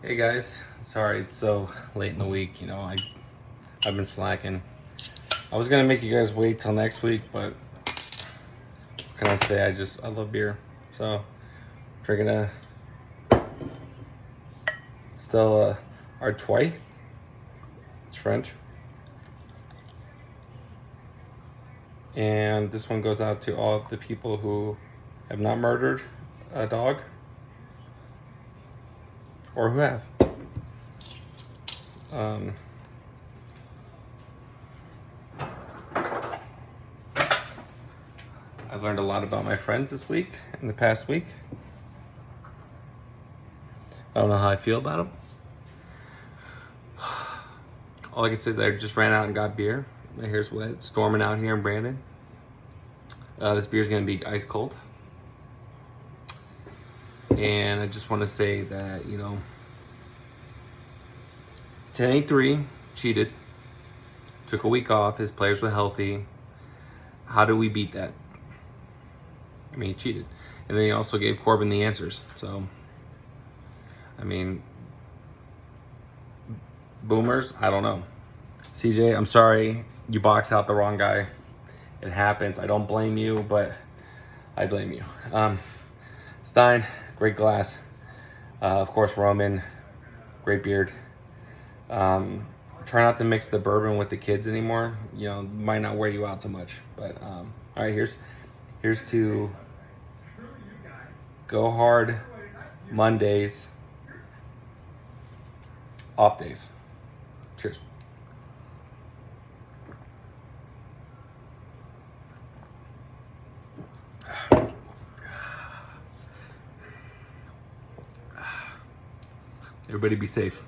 Hey guys, sorry it's so late in the week. I've been slacking. I was gonna make you guys wait till next week, but what can I say? I love beer. So drinking a Stella Artois. It's French. And this one goes out to all the people who have not murdered a dog or who have. I've learned a lot about my friends this week, in the past week. I don't know how I feel about them. All I can say is I just ran out and got beer. My hair's wet. It's storming out here in Brandon. This beer's gonna be ice cold. And I just want to say that, 10-3 cheated. Took a week off. His players were healthy. How do we beat that? I mean, he cheated. And then he also gave Corbin the answers. So, boomers, I don't know. CJ, I'm sorry. You boxed out the wrong guy. It happens. I don't blame you, but I blame you. Stein, great glass. Of course, Roman, great beard. Try not to mix the bourbon with the kids anymore. Might not wear you out so much. But all right, here's to go hard Mondays, off days. Cheers. Everybody be safe.